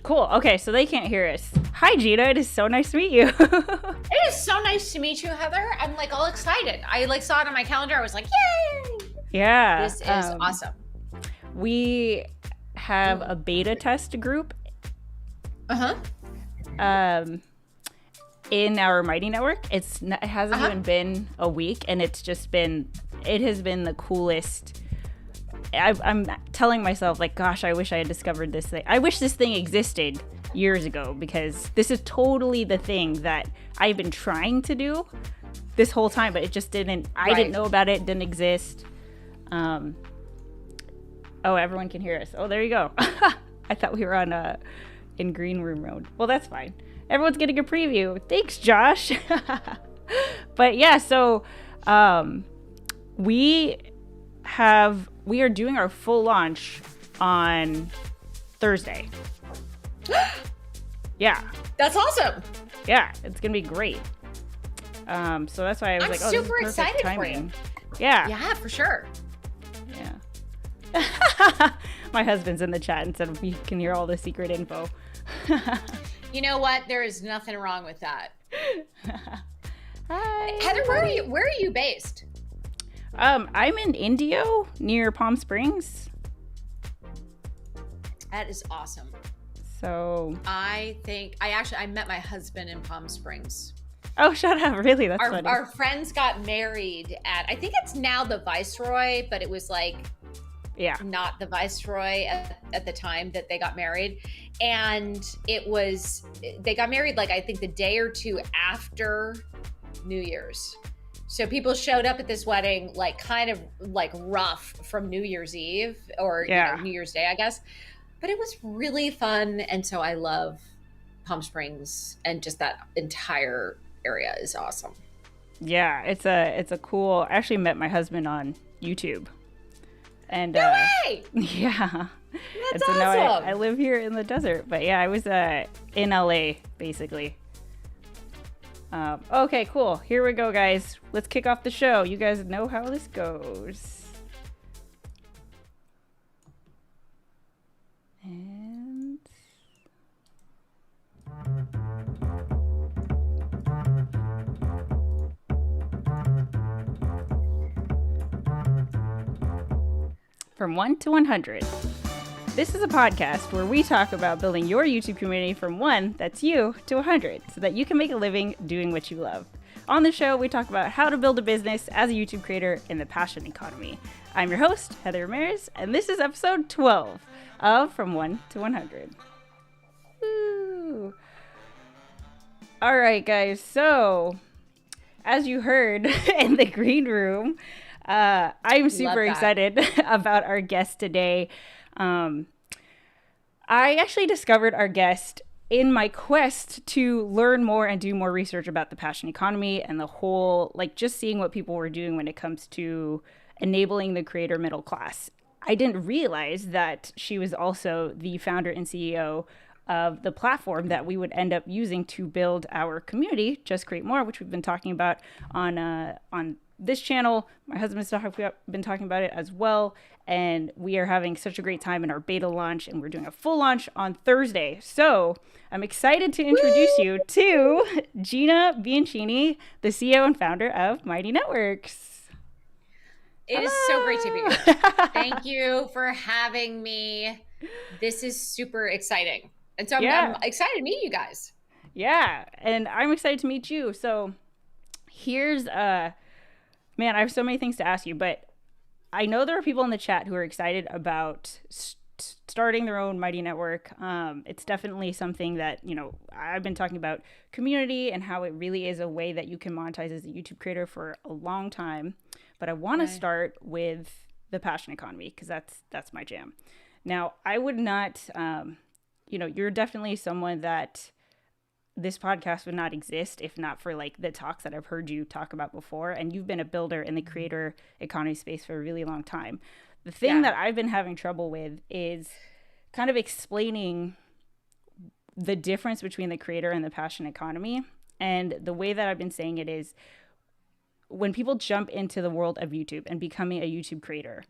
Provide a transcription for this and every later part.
Cool. Okay, so they can't hear us. Hi, Gina. It is so nice to meet you. It is so nice to meet you, Heather. I'm like all excited. I like saw it on my calendar. I was like, yay! Yeah. This is awesome. We have a beta test group. In our Mighty Network. It hasn't even been a week, and it has been the coolest. I'm telling myself, like, gosh, I wish I had discovered this thing. I wish this thing existed years ago, because this is totally the thing that I've been trying to do this whole time, but it just didn't. I didn't know about it. Didn't exist. Oh, everyone can hear us. Oh, there you go. I thought we were on in green room mode. Well, that's fine. Everyone's getting a preview. Thanks, Josh. But yeah, so we are doing our full launch on Thursday. Yeah. That's awesome. Yeah, it's gonna be great. So that's why I was I'm super excited timing. For you. Yeah. Yeah, for sure. Yeah. My husband's in the chat and said we can hear all the secret info. You know what? There is nothing wrong with that. Hi. Heather, where are you based? I'm in Indio near Palm Springs. That is awesome. So I met my husband in Palm Springs. Oh, shut up. Really? That's funny. Our friends got married at, I think it's now the Viceroy, but it was like not the Viceroy at the time that they got married. And they got married like I think the day or two after New Year's. So people showed up at this wedding like kind of like rough from New Year's Eve or New Year's Day, I guess. But it was really fun. And so I love Palm Springs, and just that entire area is awesome. Yeah, it's a cool. I actually met my husband on YouTube. And no way! Yeah. That's so awesome. Now I live here in the desert, but yeah, I was in LA basically. Okay, cool. Here we go, guys. Let's kick off the show. You guys know how this goes. And from 1 to 100. This is a podcast where we talk about building your YouTube community from 1, that's you, to 100, so that you can make a living doing what you love. On the show, we talk about how to build a business as a YouTube creator in the passion economy. I'm your host, Heather Ramirez, and this is episode 12 of From 1 to 100. Woo. All right, guys, so as you heard in the green room, I'm super excited about our guest today. I actually discovered our guest in my quest to learn more and do more research about the passion economy and the whole, like, just seeing what people were doing when it comes to enabling the creator middle class. I didn't realize that she was also the founder and CEO of the platform that we would end up using to build our community, Just Create More, which we've been talking about on this channel. My husband's been talking about it as well, and we are having such a great time in our beta launch, and we're doing a full launch on Thursday. So I'm excited to introduce you to Gina Bianchini, the CEO and founder of Mighty Networks. It is so great to be here. Thank you for having me. This is super exciting. And so I'm excited to meet you guys. Yeah, and I'm excited to meet you. So here's man, I have so many things to ask you, but I know there are people in the chat who are excited about starting their own Mighty Network. It's definitely something that, I've been talking about community and how it really is a way that you can monetize as a YouTube creator for a long time. But I want to start with the passion economy, because that's my jam. Now, I would not, you're definitely someone that this podcast would not exist if not for like the talks that I've heard you talk about before. And you've been a builder in the creator economy space for a really long time. The thing that I've been having trouble with is kind of explaining the difference between the creator and the passion economy. And the way that I've been saying it is, when people jump into the world of YouTube and becoming a YouTube creator,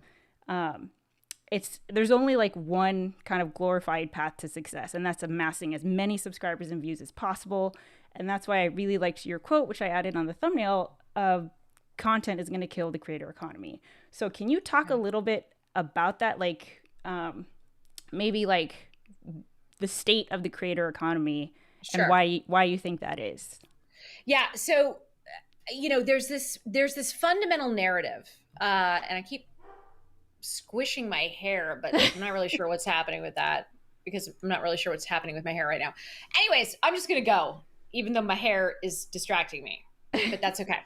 there's only like one kind of glorified path to success, and that's amassing as many subscribers and views as possible. And that's why I really liked your quote, which I added on the thumbnail, of content is going to kill the creator economy. So can you talk a little bit about that, like maybe like the state of the creator economy and why you think that is? Yeah. So, there's this fundamental narrative, and I keep squishing my hair, but I'm not really sure what's happening with that, because I'm not really sure what's happening with my hair right now. Anyways, I'm just going to go, even though my hair is distracting me, but that's okay.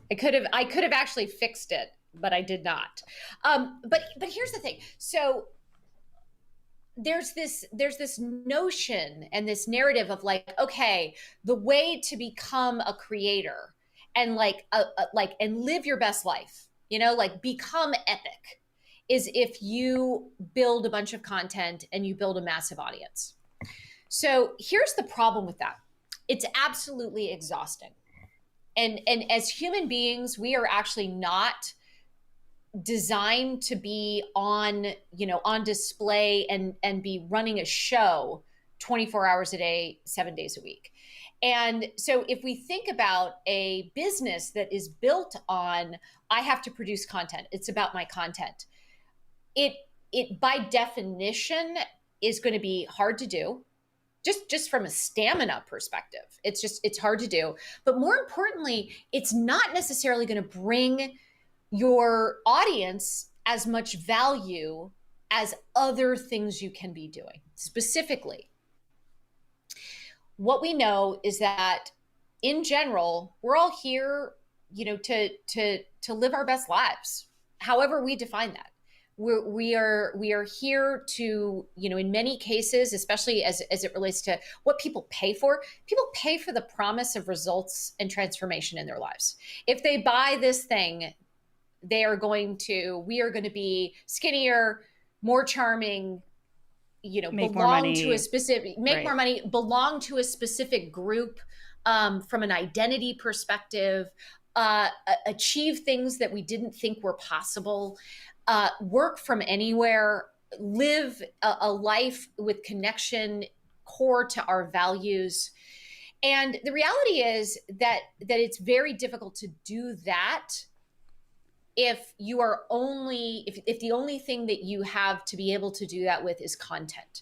I could have actually fixed it, but I did not. But here's the thing. So there's this notion and this narrative of like, okay, the way to become a creator and and live your best life, like become epic, is if you build a bunch of content and you build a massive audience. So here's the problem with that. It's absolutely exhausting. And as human beings, we are actually not designed to be on display and be running a show 24 hours a day, 7 days a week. And so if we think about a business that is built on, I have to produce content, it's about my content, it by definition is going to be hard to do, just from a stamina perspective. It's hard to do. But more importantly, it's not necessarily going to bring your audience as much value as other things you can be doing. Specifically, what we know is that in general, we're all here, to live our best lives, however we define that. We are here to, in many cases, especially as it relates to what people pay for the promise of results and transformation in their lives. If they buy this thing, we are going to be skinnier, more charming, make more money, more money, belong to a specific group, from an identity perspective, achieve things that we didn't think were possible, work from anywhere, live a life with connection core to our values. And the reality is that it's very difficult to do that if you are if the only thing that you have to be able to do that with is content.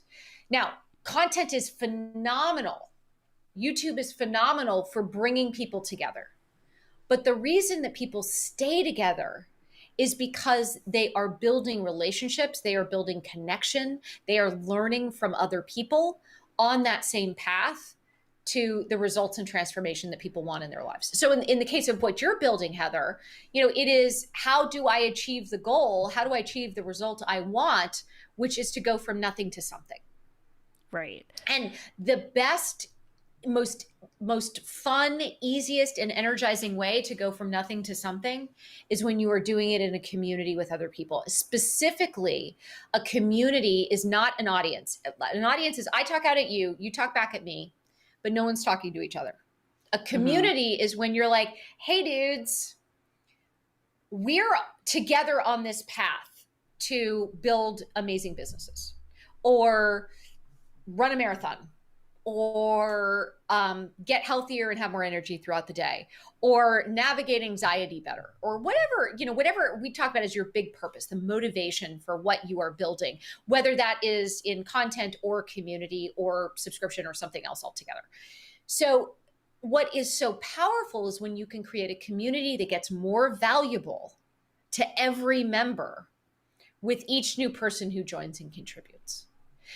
Now, content is phenomenal. YouTube is phenomenal for bringing people together. But the reason that people stay together is because they are building relationships, they are building connection, they are learning from other people on that same path to the results and transformation that people want in their lives. So in the case of what you're building, Heather, it is, how do I achieve the goal? How do I achieve the result I want, which is to go from nothing to something? Right. And the best, most fun, easiest, and energizing way to go from nothing to something is when you are doing it in a community with other people. Specifically, a community is not an audience. An audience is, I talk out at you, you talk back at me, but no one's talking to each other. A community is when you're like, hey dudes, we're together on this path to build amazing businesses, or run a marathon, or get healthier and have more energy throughout the day, or navigate anxiety better, or whatever we talk about as your big purpose, the motivation for what you are building, whether that is in content or community or subscription or something else altogether. So what is so powerful is when you can create a community that gets more valuable to every member with each new person who joins and contributes.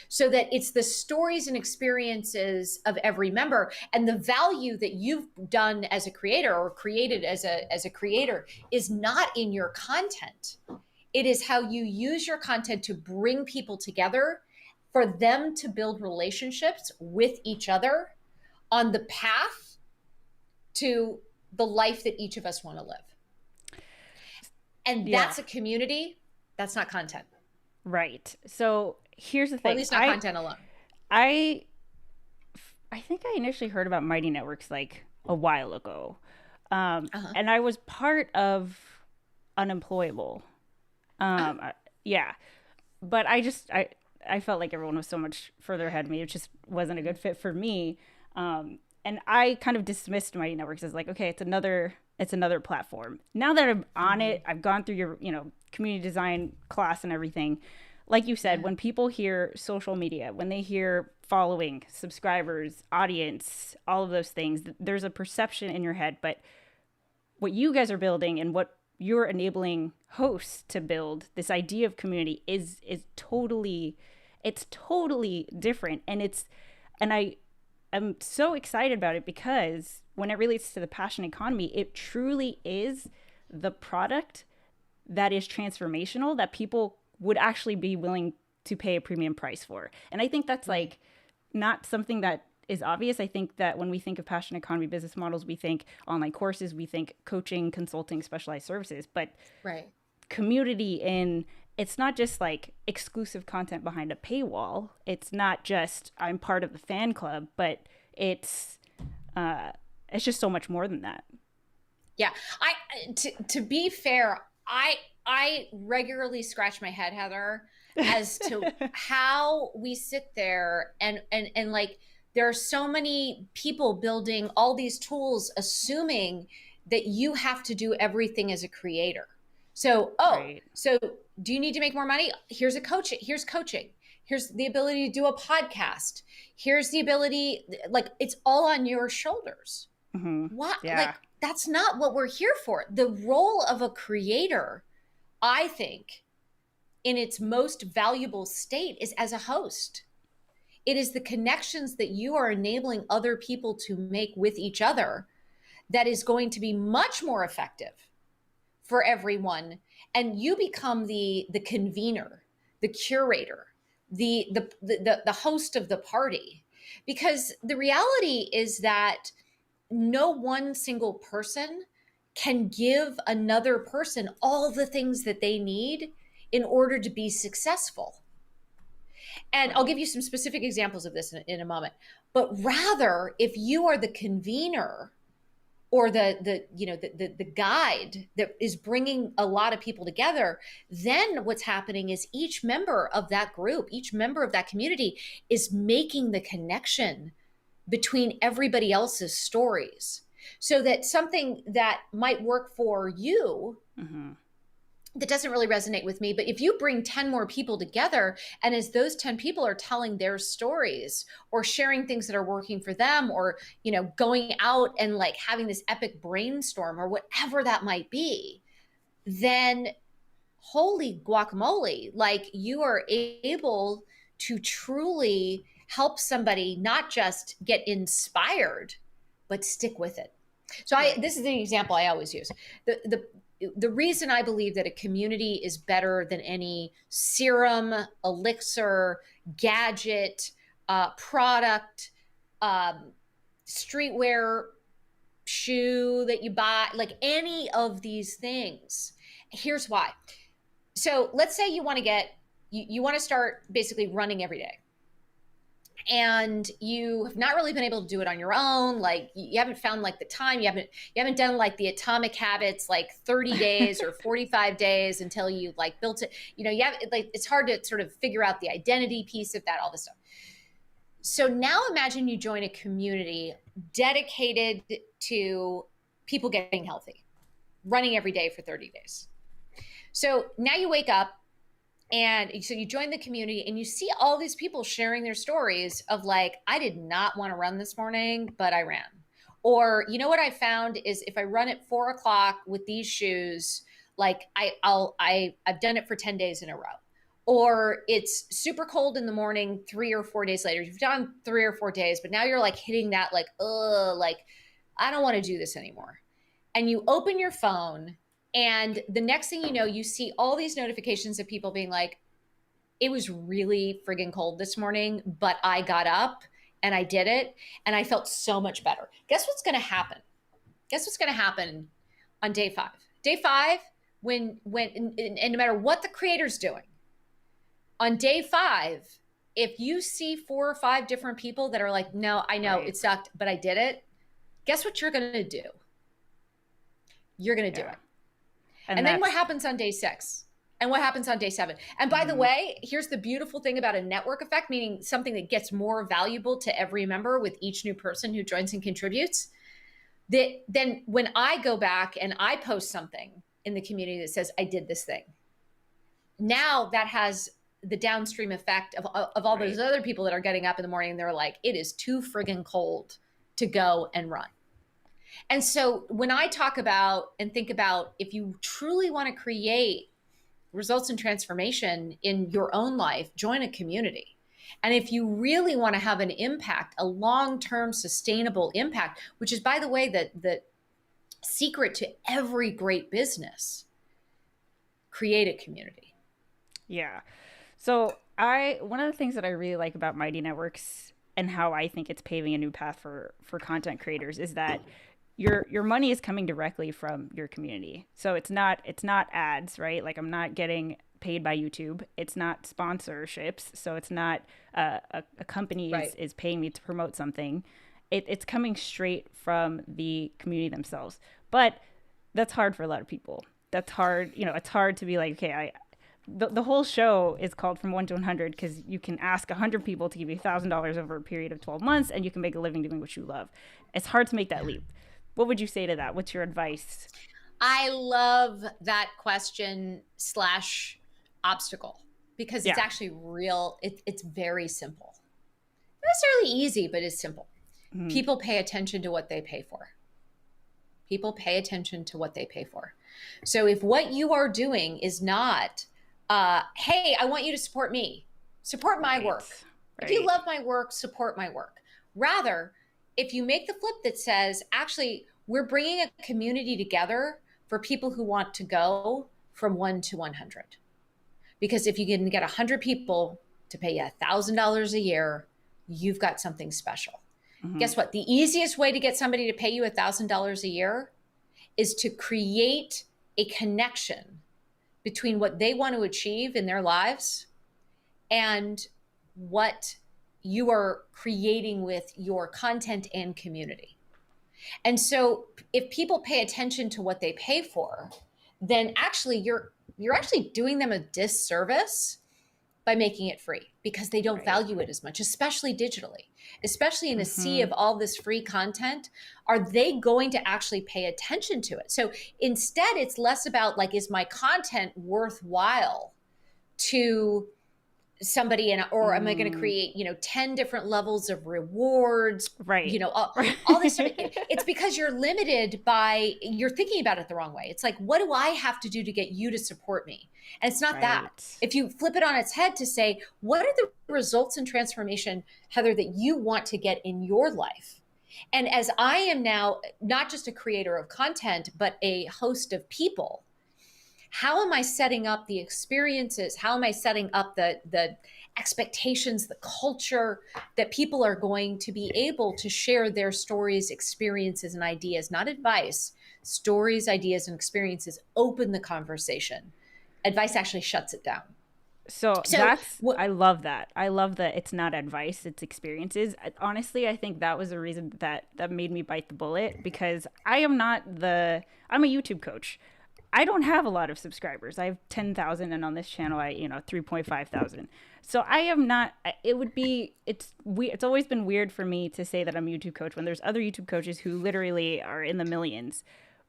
So that it's the stories and experiences of every member, and the value that you've done as a creator or created as a creator is not in your content. It is how you use your content to bring people together, for them to build relationships with each other on the path to the life that each of us want to live. And that's a community. That's not content. Right. So here's the thing. Or at least not content alone. I think I initially heard about Mighty Networks like a while ago. And I was part of Unemployable. Yeah. but I felt like everyone was so much further ahead of me. It just wasn't a good fit for me. And I kind of dismissed Mighty Networks as like, okay, it's another platform. Now that I'm on it, I've gone through your, community design class and everything. Like you said, when people hear social media, when they hear following, subscribers, audience, all of those things, there's a perception in your head. But what you guys are building and what you're enabling hosts to build, this idea of community is totally different. And I'm so excited about it because when it relates to the passion economy, it truly is the product that is transformational that people would actually be willing to pay a premium price for. And I think that's like not something that is obvious. I think that when we think of passion economy business models, we think online courses, we think coaching, consulting, specialized services, but community it's not just like exclusive content behind a paywall. It's not just I'm part of the fan club, but it's just so much more than that. Yeah. To be fair, I regularly scratch my head, Heather, as to how we sit there and like, there are so many people building all these tools, assuming that you have to do everything as a creator. So, so do you need to make more money? Here's here's coaching. Here's the ability to do a podcast. Here's the ability, like, it's all on your shoulders. What? Yeah. Like, that's not what we're here for. The role of a creator, I think, in its most valuable state is as a host. It is the connections that you are enabling other people to make with each other that is going to be much more effective for everyone. And you become the convener, the curator, the host of the party. Because the reality is that no one single person can give another person all the things that they need in order to be successful. And I'll give you some specific examples of this in a moment. But rather, if you are the convener or the guide that is bringing a lot of people together, then what's happening is each member of that group, each member of that community is making the connection between everybody else's stories, so that something that might work for you that doesn't really resonate with me, but if you bring 10 more people together, and as those 10 people are telling their stories or sharing things that are working for them, or, going out and like having this epic brainstorm or whatever that might be, then holy guacamole, like, you are able to truly help somebody not just get inspired, but stick with it. So this is an example I always use. The reason I believe that a community is better than any serum, elixir, gadget, product, streetwear, shoe that you buy, like any of these things. Here's why. So let's say you want to start basically running every day. And you have not really been able to do it on your own. Like, you haven't found like the time, you haven't done like the Atomic Habits, like 30 days or 45 days until you like built it. You have, like, it's hard to sort of figure out the identity piece of that, all this stuff. So now imagine you join a community dedicated to people getting healthy, running every day for 30 days. So now you wake up, and so you join the community and you see all these people sharing their stories of like, I did not want to run this morning, but I ran. Or, what I found is if I run at 4:00 with these shoes, like I've done it for 10 days in a row. Or it's super cold in the morning, 3 or 4 days later. You've done 3 or 4 days, but now you're like hitting that like, like, I don't want to do this anymore. And you open your phone, and the next thing you know, you see all these notifications of people being like, it was really friggin' cold this morning, but I got up and I did it and I felt so much better. Guess what's going to happen? Guess what's going to happen on day 5? Day 5, when no matter what the creator's doing, on day 5, if you see 4 or 5 different people that are like, no, I know it sucked, but I did it. Guess what you're going to do? You're going to do it. And then what happens on day 6? And what happens on day 7? And by the way, here's the beautiful thing about a network effect, meaning something that gets more valuable to every member with each new person who joins and contributes. That then when I go back and I post something in the community that says I did this thing, now that has the downstream effect of all those other people that are getting up in the morning and they're like, it is too friggin' cold to go and run. And so when I talk about and think about, if you truly want to create results and transformation in your own life, join a community. And if you really want to have an impact, a long-term sustainable impact, which is, by the way, the secret to every great business, create a community. Yeah. So one of the things that I really like about Mighty Networks and how I think it's paving a new path for content creators is that your money is coming directly from your community. So it's not ads, right? Like, I'm not getting paid by YouTube. It's not sponsorships. So it's not a company is paying me to promote something. It's coming straight from the community themselves. But that's hard for a lot of people. That's hard. It's hard to be like, okay, the whole show is called From 1 to 100 because you can ask 100 people to give you $1,000 over a period of 12 months and you can make a living doing what you love. It's hard to make that leap. What would you say to that? What's your advice? I love that question / obstacle because it's actually real. It's very simple. Not necessarily easy, but it's simple. Mm-hmm. People pay attention to what they pay for. People pay attention to what they pay for. So if what you are doing is not, hey, I want you to support me, support my work. If you love my work, support my work. Rather, if you make the flip that says, actually, we're bringing a community together for people who want to go from 1 to 100. Because if you can get 100 people to pay you $1,000 a year, you've got something special. Mm-hmm. Guess what? The easiest way to get somebody to pay you $1,000 a year is to create a connection between what they want to achieve in their lives and what you are creating with your content and community. And so if people pay attention to what they pay for, then actually you're actually doing them a disservice by making it free because they don't value it as much, especially digitally, especially in a sea of all this free content. Are they going to actually pay attention to it? So instead, it's less about like, is my content worthwhile to somebody, or am I going to create 10 different levels of rewards, all this stuff. It's because you're limited by, you're thinking about it the wrong way. It's like, what do I have to do to get you to support me? And it's not that. If you flip it on its head to say, what are the results and transformation, Heather, that you want to get in your life? And as I am now not just a creator of content, but a host of people, how am I setting up the experiences? How am I setting up the expectations, the culture that people are going to be able to share their stories, experiences, and ideas, not advice, stories, ideas, and experiences, open the conversation. Advice actually shuts it down. So I love that. I love that it's not advice, it's experiences. Honestly, I think that was the reason that made me bite the bullet, because I'm a YouTube coach. I don't have a lot of subscribers. I have 10,000, and on this channel, 3,500. So I am not, it's always been weird for me to say that I'm a YouTube coach when there's other YouTube coaches who literally are in the millions.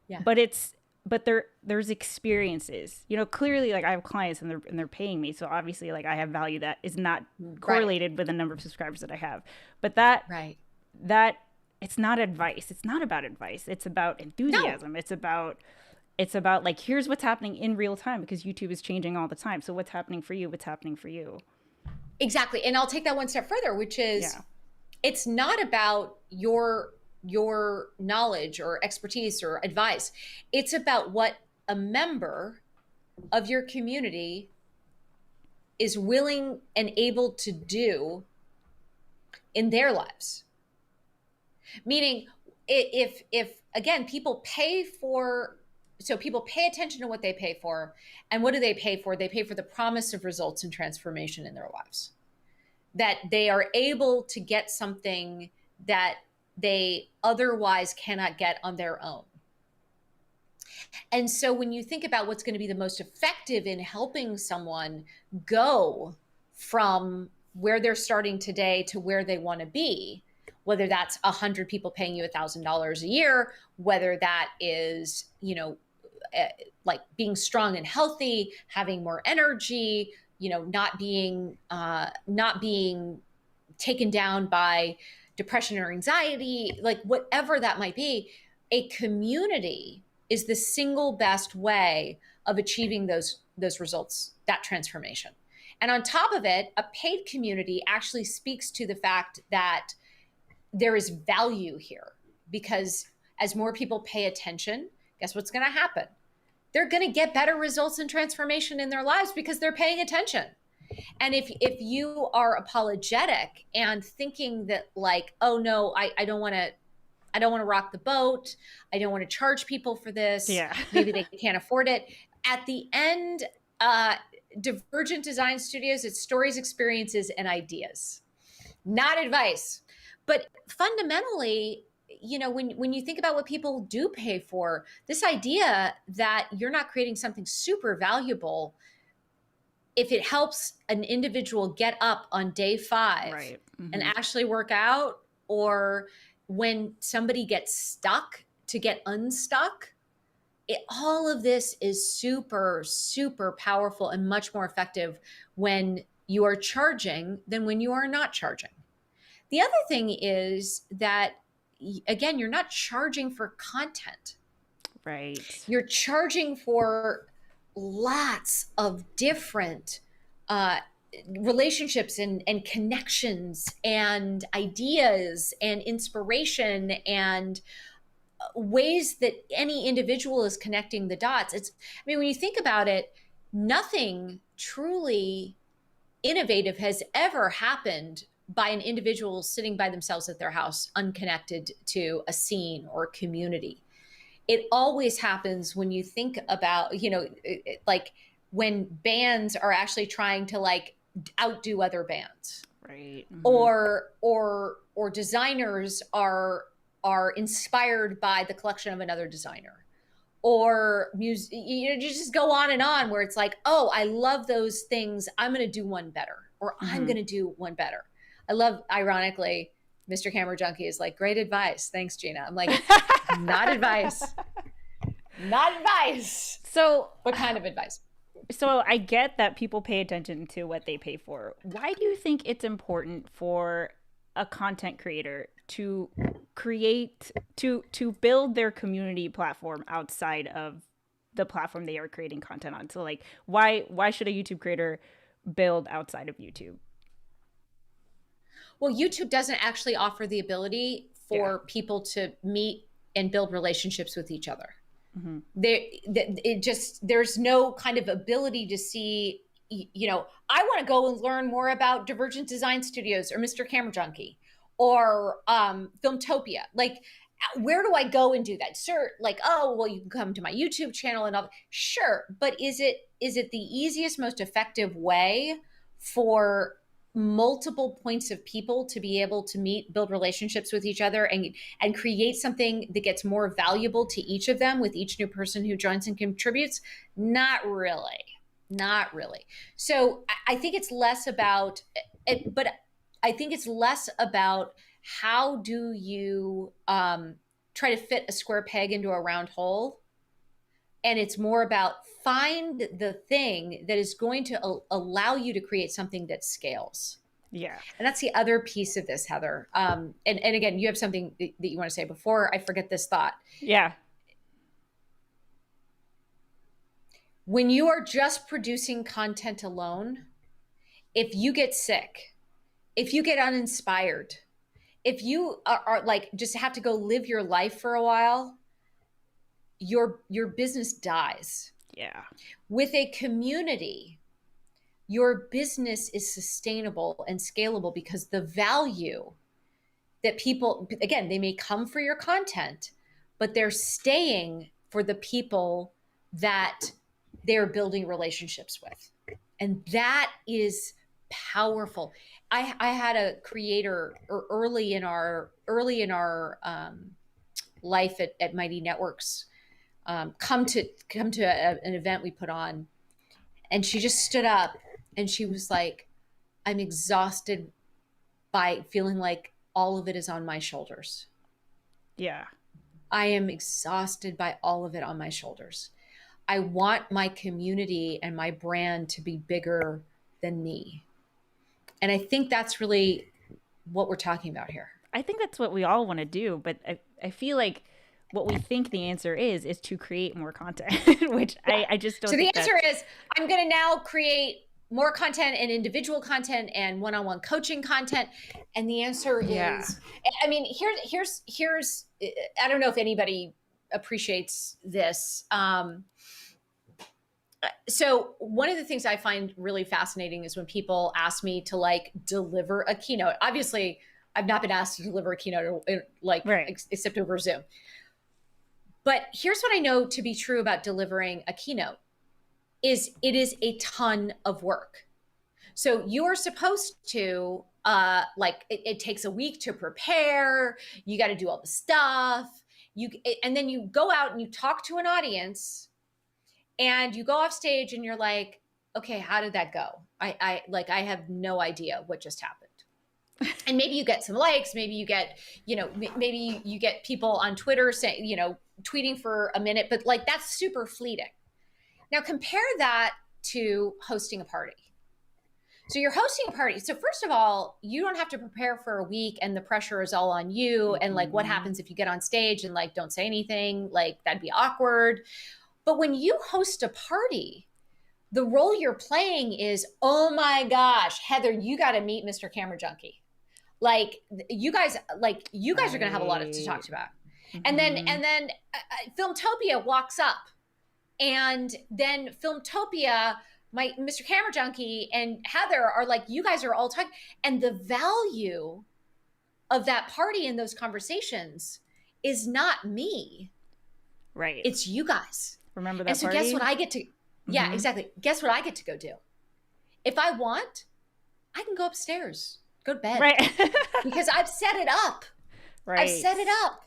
Yeah. But there's experiences, clearly, like, I have clients and they're paying me. So obviously, like, I have value that is not correlated with the number of subscribers that I have. But that it's not advice. It's not about advice. It's about enthusiasm. No. It's about like, here's what's happening in real time, because YouTube is changing all the time. So what's happening for you? What's happening for you? Exactly. And I'll take that one step further, which is it's not about your knowledge or expertise or advice. It's about what a member of your community is willing and able to do in their lives. Meaning, if again, people pay attention to what they pay for. And what do they pay for? They pay for the promise of results and transformation in their lives. That they are able to get something that they otherwise cannot get on their own. And so when you think about what's going to be the most effective in helping someone go from where they're starting today to where they want to be, whether that's 100 people paying you $1,000 a year, whether that is, like being strong and healthy, having more energy, not being taken down by depression or anxiety, like whatever that might be, a community is the single best way of achieving those results, that transformation. And on top of it, a paid community actually speaks to the fact that there is value here, because as more people pay attention, guess what's going to happen? They're going to get better results and transformation in their lives because they're paying attention. And if you are apologetic and thinking that like, oh no, I don't want to rock the boat, I don't want to charge people for this, maybe they can't afford it. At the end, Divergent Design Studios, it's stories, experiences, and ideas, not advice. But fundamentally, when you think about what people do pay for, this idea that you're not creating something super valuable, if it helps an individual get up on day 5 and actually work out, or when somebody gets stuck to get unstuck, all of this is super, super powerful and much more effective when you are charging than when you are not charging. The other thing is that, again, you're not charging for content. Right. You're charging for lots of different relationships and connections and ideas and inspiration and ways that any individual is connecting the dots. When you think about it, nothing truly innovative has ever happened by an individual sitting by themselves at their house, unconnected to a scene or community. It always happens when you think about, like when bands are actually trying to like outdo other bands, right? Or designers are inspired by the collection of another designer, or music. You just go on and on where it's like, oh, I love those things, I'm going to do one better, or I'm going to do one better. I love, ironically, Mr. Camera Junkie is like, great advice. Thanks, Gina. I'm like, not advice. Not advice. So what kind of advice? So I get that people pay attention to what they pay for. Why do you think it's important for a content creator to create, to build their community platform outside of the platform they are creating content on? So like, why should a YouTube creator build outside of YouTube? Well, YouTube doesn't actually offer the ability for people to meet and build relationships with each other. There's no kind of ability to see, I want to go and learn more about Divergent Design Studios or Mr. Camera Junkie or Filmtopia. Like, where do I go and do that? Sir, like, oh, well, you can come to my YouTube channel and all. Sure, but is it the easiest, most effective way for multiple points of people to be able to meet, build relationships with each other, and create something that gets more valuable to each of them with each new person who joins and contributes? Not really. So I think it's less about it, but I think it's less about how do you try to fit a square peg into a round hole. And it's more about find the thing that is going to allow you to create something that scales. Yeah. And that's the other piece of this, Heather. And again, you have something that you want to say before I forget this thought. Yeah. When you are just producing content alone, if you get sick, if you get uninspired, if you are like just have to go live your life for a while, your business dies. Yeah. With a community, your business is sustainable and scalable because the value that people, again, they may come for your content, but they're staying for the people that they're building relationships with. And that is powerful. I had a creator early in our life at Mighty Networks. come to an event we put on, and she just stood up and she was like, I'm exhausted by feeling like all of it is on my shoulders. Yeah. I am exhausted by all of it on my shoulders. I want my community and my brand to be bigger than me. And I think that's really what we're talking about here. I think that's what we all want to do, but I feel like what we think the answer is to create more content, which I just don't. So the answer is, I'm going to now create more content and individual content and one-on-one coaching content. And the answer is, I mean, here's, I don't know if anybody appreciates this. So one of the things I find really fascinating is when people ask me to like deliver a keynote. Obviously, I've not been asked to deliver a keynote except over Zoom. But here's what I know to be true about delivering a keynote is it is a ton of work. So you're supposed to, it takes a week to prepare. You got to do all the stuff. And then you go out and you talk to an audience and you go off stage and you're like, okay, how did that go? I have no idea what just happened. And maybe you get some likes, maybe you get, maybe you get people on Twitter saying, tweeting for a minute, but like that's super fleeting. Now compare that to hosting a party. So you're hosting a party. So first of all, you don't have to prepare for a week and the pressure is all on you. And like, what happens if you get on stage and like, don't say anything? Like that'd be awkward. But when you host a party, the role you're playing is, oh my gosh, Heather, you got to meet Mr. Camera Junkie. Like you guys are going to have a lot to talk about. And then Filmtopia walks up, and then Filmtopia, my Mr. Camera Junkie and Heather are like, you guys are all talking. And the value of that party and those conversations is not me. Right. It's you guys. Remember that and so party? Guess what I get to, yeah, exactly. Guess what I get to go do? If I want, I can go upstairs, go to bed. Right. Because I've set it up. Right. I've set it up.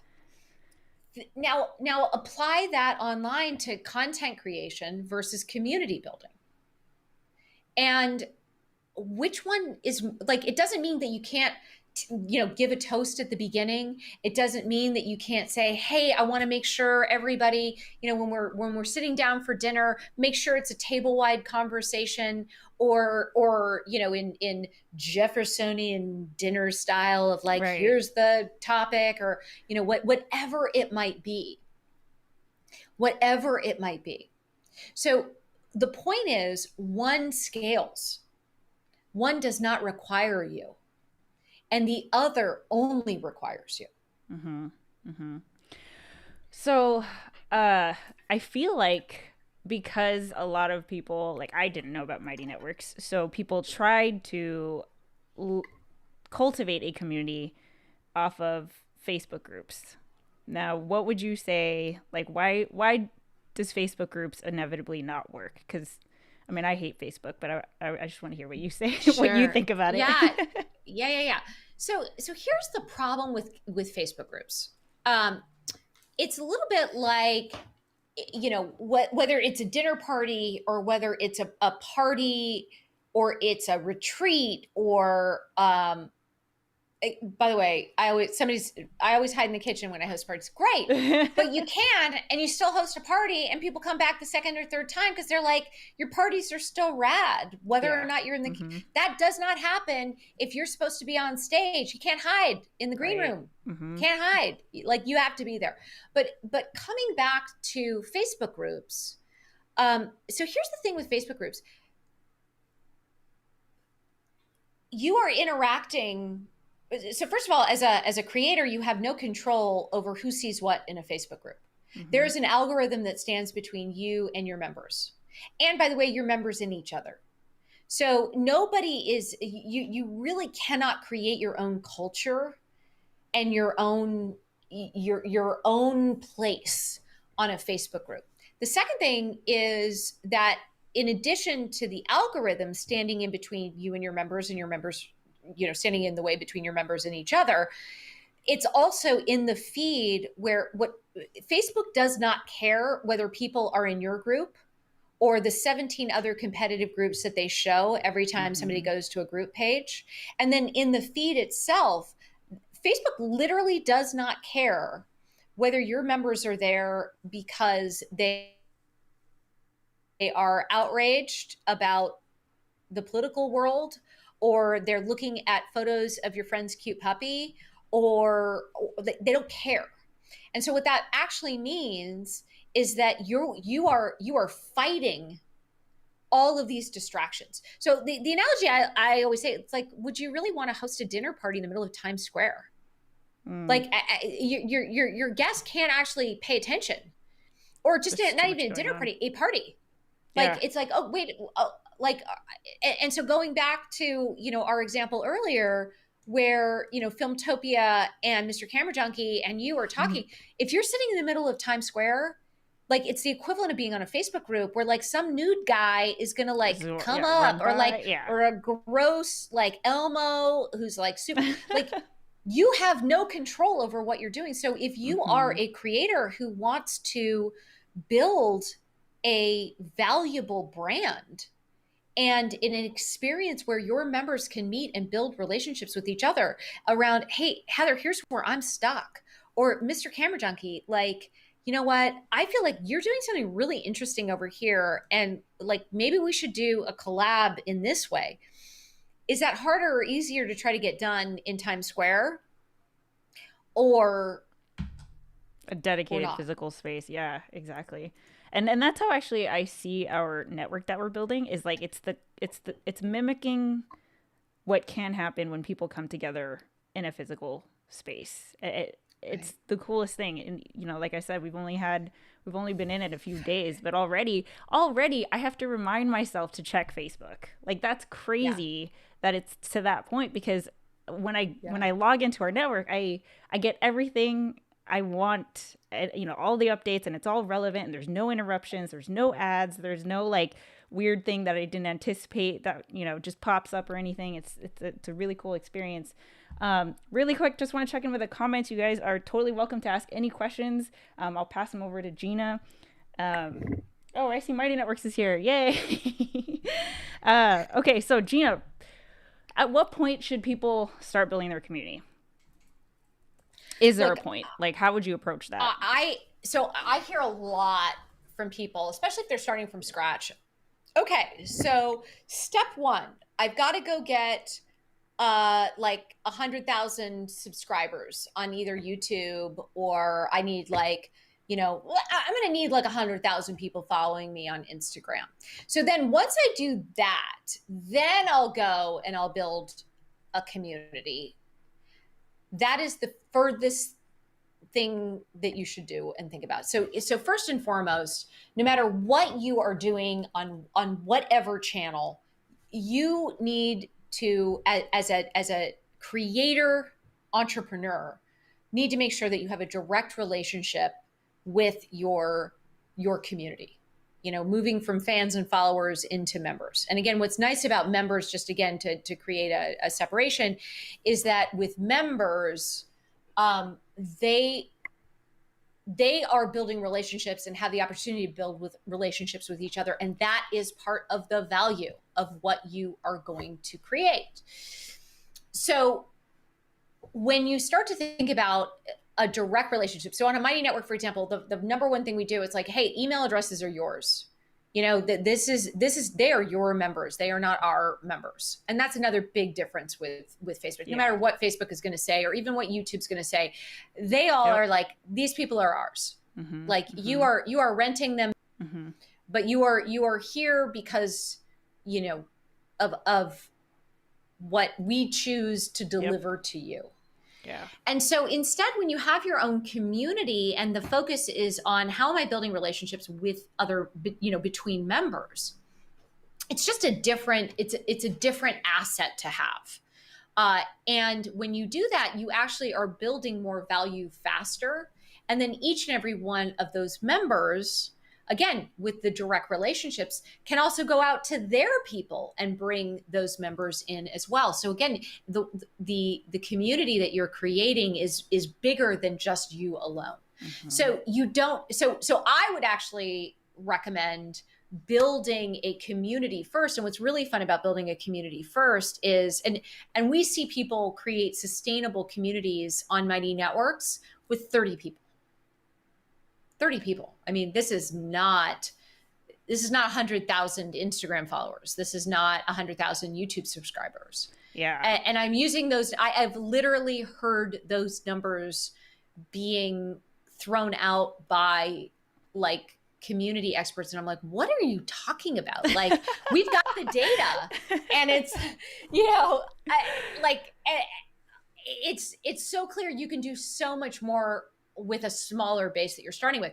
Now apply that online to content creation versus community building. And which one is like, it doesn't mean that you can't, give a toast at the beginning. It doesn't mean that you can't say, hey, I want to make sure everybody, when we're sitting down for dinner, make sure it's a table-wide conversation or in Jeffersonian dinner style of like, right, here's the topic or, whatever it might be. Whatever it might be. So the point is, one scales. One does not require you. And the other only requires you. Mm-hmm. Mm-hmm. So I feel like because a lot of people, like I didn't know about Mighty Networks, so people tried to cultivate a community off of Facebook groups. Now, what would you say, like why does Facebook groups inevitably not work? Because I mean, I hate Facebook, but I just want to hear what you say, sure, what you think about it. Yeah. So here's the problem with Facebook groups. It's a little bit like, whether it's a dinner party or whether it's a party or it's a retreat or, by the way, I always hide in the kitchen when I host parties. Great. But you can, and you still host a party and people come back the second or third time because they're like, your parties are still rad, whether or not you're in the, that does not happen if you're supposed to be on stage. You can't hide in the green room. Can't hide. Like you have to be there. But coming back to Facebook groups. So here's the thing with Facebook groups. You are interacting. So first of all, as a creator, you have no control over who sees what in a Facebook group. There is an algorithm that stands between you and your members. And by the way, your members and each other. So nobody is, you really cannot create your own culture and your own place on a Facebook group. The second thing is that in addition to the algorithm standing in between you and your members standing in the way between your members and each other, it's also in the feed where what Facebook does not care whether people are in your group or the 17 other competitive groups that they show every time somebody goes to a group page. And then in the feed itself, Facebook literally does not care whether your members are there because they are outraged about the political world, or they're looking at photos of your friend's cute puppy, or they don't care. And so what that actually means is that you are fighting all of these distractions. So the analogy I always say, it's like, would you really want to host a dinner party in the middle of Times Square? Like your guests can't actually pay attention, or just not even a dinner party, a party. Like it's like, oh wait, like, and so going back to our example earlier, where Filmtopia and Mr. Camera Junkie and you are talking, if you're sitting in the middle of Times Square, like it's the equivalent of being on a Facebook group where like some nude guy is gonna like come up, or like or a gross like Elmo who's like super like you have no control over what you're doing. So if you are a creator who wants to build a valuable brand and in an experience where your members can meet and build relationships with each other around, hey, Heather, here's where I'm stuck. Or Mr. Camera Junkie, like, you know what? I feel like you're doing something really interesting over here. And like, maybe we should do a collab in this way. Is that harder or easier to try to get done in Times Square? Or a dedicated physical space? Yeah, exactly. And that's how actually I see our network that we're building, is like it's mimicking what can happen when people come together in a physical space. It's the coolest thing. And like I said, we've only been in it a few days, but already I have to remind myself to check Facebook. Like that's crazy that it's to that point, because when I log into our network, I get everything I want, all the updates, and it's all relevant, and there's no interruptions, there's no ads, there's no like weird thing that I didn't anticipate that just pops up or anything. It's a really cool experience. Really quick, just want to check in with the comments. You guys are totally welcome to ask any questions. I'll pass them over to Gina. Oh, I see Mighty Networks is here. Yay. Okay, so Gina, at what point should people start building their community? Is there a point? Like, how would you approach that? I hear a lot from people, especially if they're starting from scratch. Okay, so step one, I've got to go get like 100,000 subscribers on either YouTube, or I need like, I'm going to need like 100,000 people following me on Instagram. So then once I do that, then I'll go and I'll build a community. That is the furthest thing that you should do and think about. So first and foremost, no matter what you are doing on whatever channel, you need to, as a creator entrepreneur, need to make sure that you have a direct relationship with your community. Moving from fans and followers into members. And again, what's nice about members, just again, to create a separation, is that with members, they are building relationships and have the opportunity to build with relationships with each other. And that is part of the value of what you are going to create. So when you start to think about a direct relationship. So on a Mighty Network, for example, the number one thing we do is like, hey, email addresses are yours. This is they are your members. They are not our members. And that's another big difference with Facebook. No matter what Facebook is going to say, or even what YouTube's going to say, they all are like, these people are ours. Like you are renting them, but you are here because, of what we choose to deliver to you. Yeah. And so instead, when you have your own community and the focus is on how am I building relationships with other, between members, it's just a different asset to have. And when you do that, you actually are building more value faster. And then each and every one of those members again, with the direct relationships, can also go out to their people and bring those members in as well. So again, the community that you're creating is bigger than just you alone. Mm-hmm. So I would actually recommend building a community first. And what's really fun about building a community first is, and we see people create sustainable communities on Mighty Networks with 30 people. 30 people. I mean, this is not 100,000 Instagram followers. This is not 100,000 YouTube subscribers. Yeah. And I'm using those. I've literally heard those numbers being thrown out by like community experts. And I'm like, what are you talking about? Like, we've got the data and it's, it's so clear you can do so much more with a smaller base that you're starting with.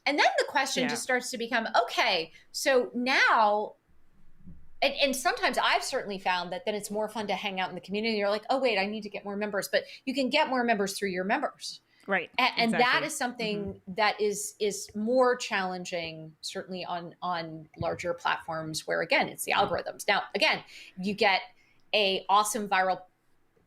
And then the question just starts to become, okay, so now, and sometimes I've certainly found that then it's more fun to hang out in the community. You're like, oh, wait, I need to get more members, but you can get more members through your members. Right. And that is something that is more challenging, certainly on larger platforms where, again, it's the algorithms. Now, again, you get a awesome viral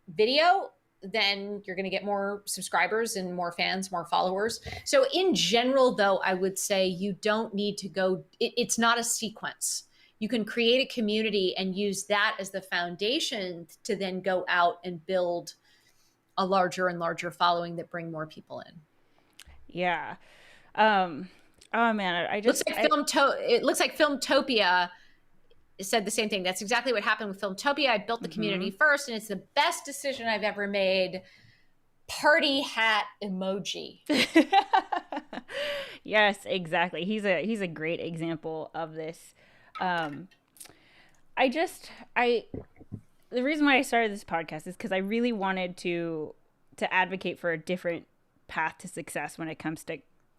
video, then you're going to get more subscribers and more fans, more followers. So in general, though, I would say you don't need to go, it's not a sequence. You can create a community and use that as the foundation to then go out and build a larger and larger following that bring more people in. Yeah. Oh man, it looks like Filmtopia said the same thing. That's exactly what happened with Filmtopia. I built the community first, and it's the best decision I've ever made. Party hat emoji. Yes, exactly. He's a great example of this. The reason why I started this podcast is because I really wanted to advocate for a different path to success when it comes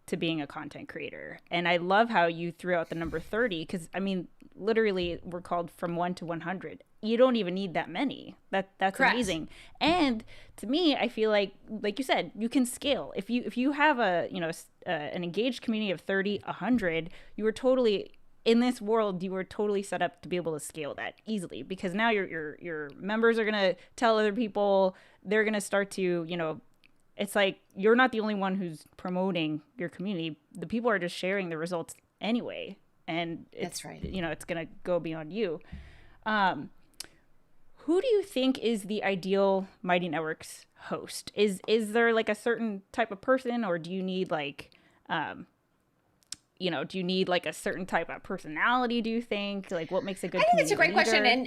to being a content creator. And I love how you threw out the number 30, because I mean, literally we're called from 1 to 100. You don't even need that many. That's Correct. Amazing. And to me, I feel like you said, you can scale. If you have an engaged community of 30, 100, you are totally, in this world, you were totally set up to be able to scale that easily, because now your members are going to tell other people. They're going to start to, it's like you're not the only one who's promoting your community. The people are just sharing the results anyway. And that's right. It's going to go beyond you. Who do you think is the ideal Mighty Networks host? Is there like a certain type of person, or do you need like, do you need like a certain type of personality? Do you think, like, what makes a good? I think it's a great leader? question,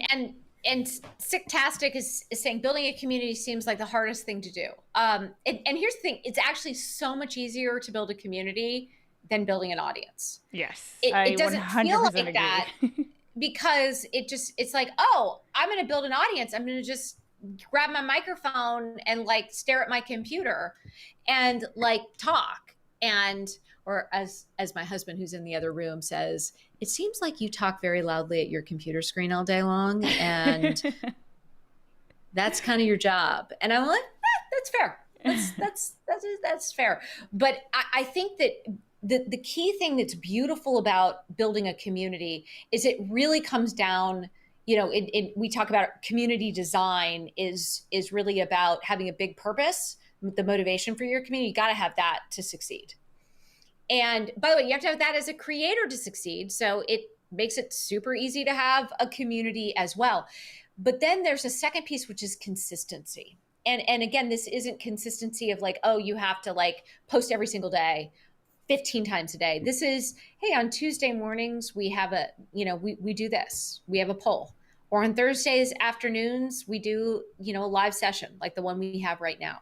and Sicktastic is saying building a community seems like the hardest thing to do. And here's the thing: it's actually so much easier to build a community than building an audience. Yes, it doesn't feel like agree. That because it's like, oh, I'm going to build an audience. I'm going to just grab my microphone and like stare at my computer and like talk. Or as my husband, who's in the other room, says, it seems like you talk very loudly at your computer screen all day long, and that's kind of your job. And I'm like, that's fair. That's fair. But I think that the key thing that's beautiful about building a community is it really comes down, we talk about community design is really about having a big purpose, the motivation for your community. You got to have that to succeed. And by the way, you have to have that as a creator to succeed. So it makes it super easy to have a community as well. But then there's a second piece, which is consistency. And again, this isn't consistency of like, oh, you have to like post every single day, 15 times a day. This is, hey, on Tuesday mornings, we have we do this. We have a poll. Or on Thursdays afternoons, we do, a live session like the one we have right now.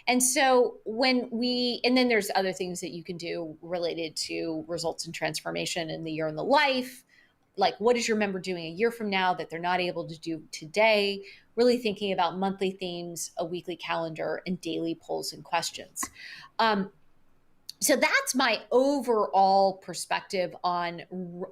And so and then there's other things that you can do related to results and transformation in the year in the life. Like, what is your member doing a year from now that they're not able to do today? Really thinking about monthly themes, a weekly calendar, and daily polls and questions. So that's my overall perspective on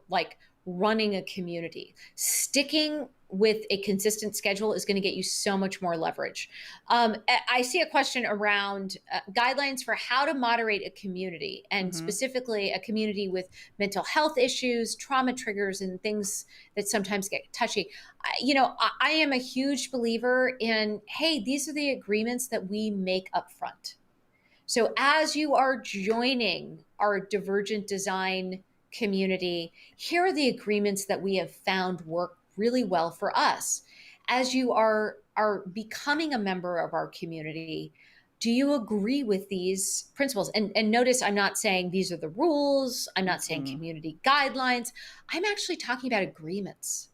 like running a community, sticking with a consistent schedule is going to get you so much more leverage. I see a question around guidelines for how to moderate a community, and specifically a community with mental health issues, trauma triggers, and things that sometimes get touchy. I am a huge believer in, hey, these are the agreements that we make up front. So as you are joining our Divergent Design community, here are the agreements that we have found work really well for us. As you are becoming a member of our community, do you agree with these principles? And notice, I'm not saying these are the rules. I'm not saying community guidelines. I'm actually talking about agreements.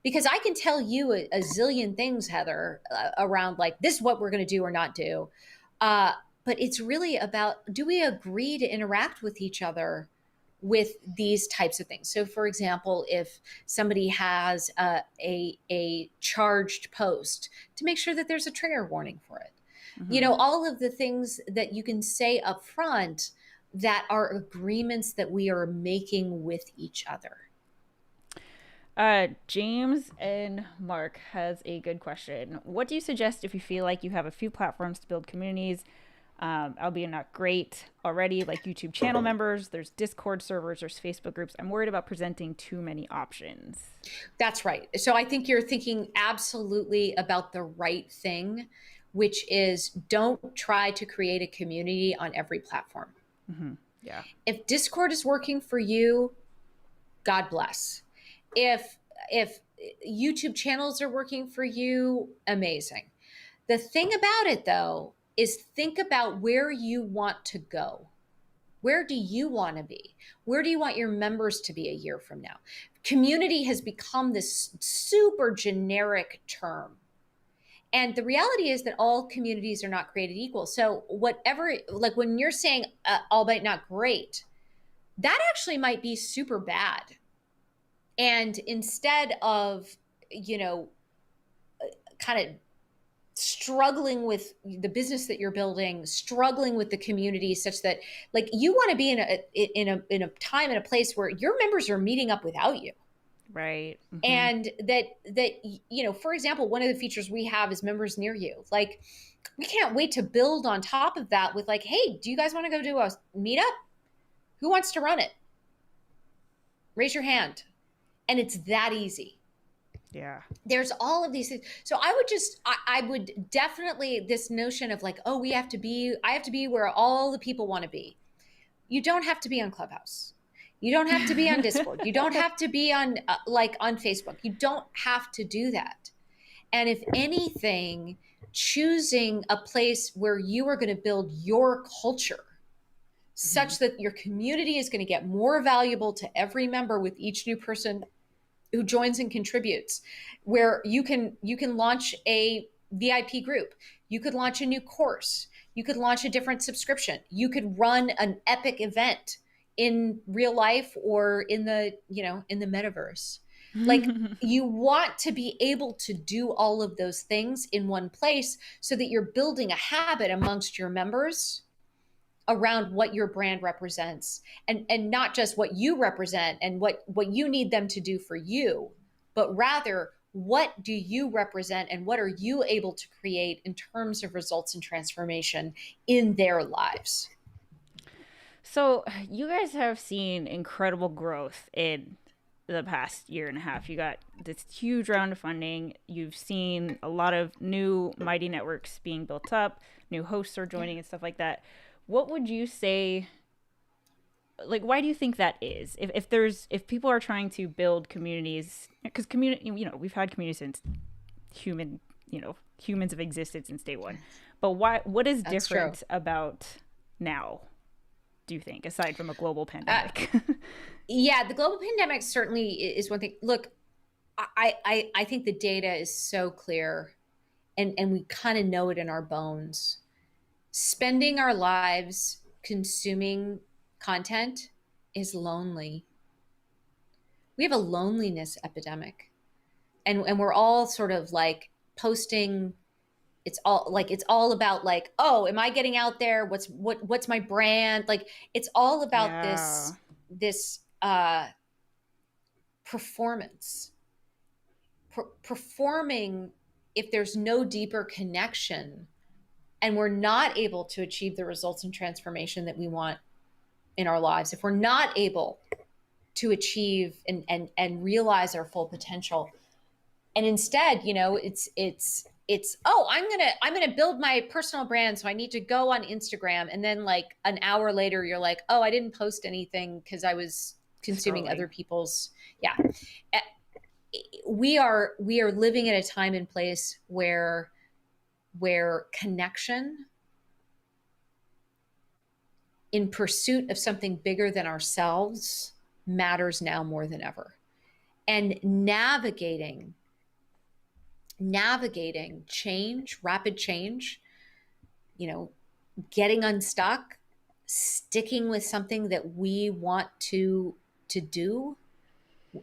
Because I can tell you a zillion things, Heather, around like, this is what we're going to do or not do. But it's really about, do we agree to interact with each other with these types of things? So for example, if somebody has a charged post, to make sure that there's a trigger warning for it. All of the things that you can say up front that are agreements that we are making with each other. James and Mark has a good question. What do you suggest if you feel like you have a few platforms to build communities, albeit not great already, like YouTube channel members, there's Discord servers, there's Facebook groups? I'm worried about presenting too many options. That's right. So I think you're thinking absolutely about the right thing, which is, don't try to create a community on every platform. Yeah. If Discord is working for you, God bless. If YouTube channels are working for you, amazing. The thing about it, though, is think about where you want to go. Where do you want to be? Where do you want your members to be a year from now? Community has become this super generic term. And the reality is that all communities are not created equal. So whatever, like when you're saying all but not great, that actually might be super bad. And instead of, kind of struggling with the business that you're building, struggling with the community, such that like you want to be in a time and a place where your members are meeting up without you. Right. And that, for example, one of the features we have is members near you. Like, we can't wait to build on top of that with like, hey, do you guys want to go do a meetup? Who wants to run it? Raise your hand. And it's that easy. Yeah. There's all of these things. So I would definitely, this notion of like, oh, I have to be where all the people want to be. You don't have to be on Clubhouse. You don't have to be on Discord. You don't have to be on on Facebook. You don't have to do that. And if anything, choosing a place where you are going to build your culture such that your community is going to get more valuable to every member with each new person who joins and contributes, where you can launch a VIP group. You could launch a new course. You could launch a different subscription. You could run an epic event in real life or in the metaverse. Like, you want to be able to do all of those things in one place so that you're building a habit amongst your members around what your brand represents, and not just what you represent and what you need them to do for you, but rather what do you represent and what are you able to create in terms of results and transformation in their lives. So you guys have seen incredible growth in the past year and a half. You got this huge round of funding. You've seen a lot of new mighty networks being built up, new hosts are joining and stuff like that. What would you say, like, why do you think that is? If people are trying to build communities, because community, we've had communities since humans have existed since day one. But what is different about now, do you think, aside from a global pandemic? Yeah, the global pandemic certainly is one thing. Look, I think the data is so clear, and we kind of know it in our bones. Spending our lives consuming content is lonely. We have a loneliness epidemic, and we're all sort of like posting. It's all about like, oh, am I getting out there? What's my brand? Like, it's all about this performance performing if there's no deeper connection and we're not able to achieve the results and transformation that we want in our lives, if we're not able to achieve and realize our full potential, and instead, it's oh, I'm gonna build my personal brand, so I need to go on Instagram, and then like an hour later you're like, oh, I didn't post anything because I was consuming other people's. Yeah, we are living at a time and place where connection in pursuit of something bigger than ourselves matters now more than ever. And navigating change, rapid change, getting unstuck, sticking with something that we want to do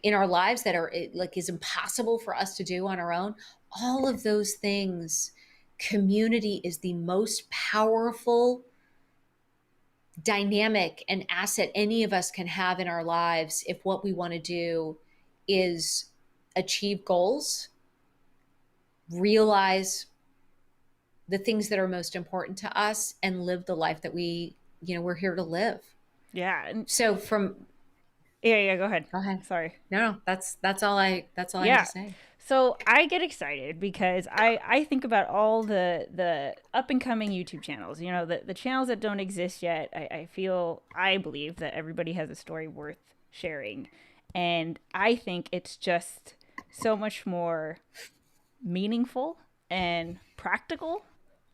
in our lives that are like is impossible for us to do on our own. All of those things, community is the most powerful dynamic and asset any of us can have in our lives if what we want to do is achieve goals, realize the things that are most important to us, and live the life that we're here to live. Yeah. So from yeah, go ahead. Sorry. No, that's all I have to say. So I get excited because I think about all the up and coming YouTube channels, the channels that don't exist yet. I believe that everybody has a story worth sharing. And I think it's just so much more meaningful and practical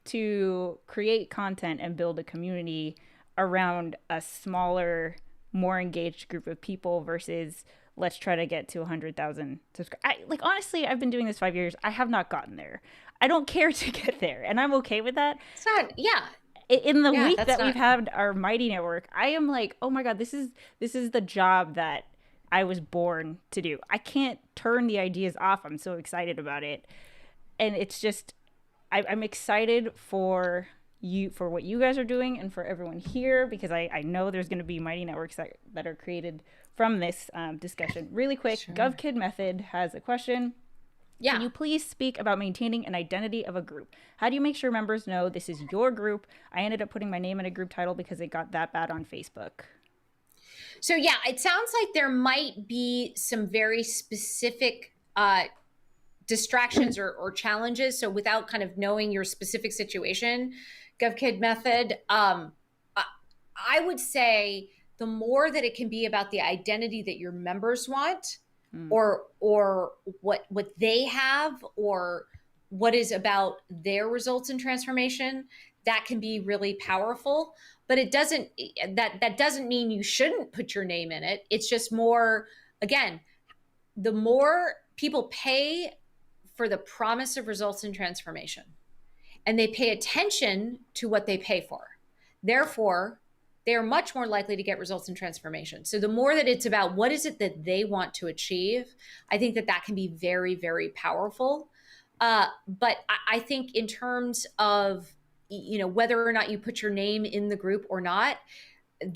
to create content and build a community around a smaller, more engaged group of people versus let's try to get to 100,000 subscribers. Honestly, I've been doing this 5 years. I have not gotten there. I don't care to get there, and I'm okay with that. It's not, yeah. In the week that we've had our Mighty Network, I am like, oh my God, this is the job that I was born to do. I can't turn the ideas off. I'm so excited about it. And it's just, I'm excited for what you guys are doing and for everyone here, because I know there's going to be Mighty Networks that are created from this discussion. Really quick, sure. GovKid Method has a question. Yeah. Can you please speak about maintaining an identity of a group? How do you make sure members know this is your group? I ended up putting my name in a group title because it got that bad on Facebook. So yeah, it sounds like there might be some very specific distractions or challenges. So without kind of knowing your specific situation, GovKid Method, I would say the more that it can be about the identity that your members want, or what they have, or what is about their results and transformation, that can be really powerful. But it doesn't, that doesn't mean you shouldn't put your name in it. It's just more, again, the more people pay for the promise of results and transformation, and they pay attention to what they pay for, therefore, they are much more likely to get results and transformation. So the more that it's about what is it that they want to achieve, I think that can be very, very powerful. But I think in terms of, whether or not you put your name in the group or not,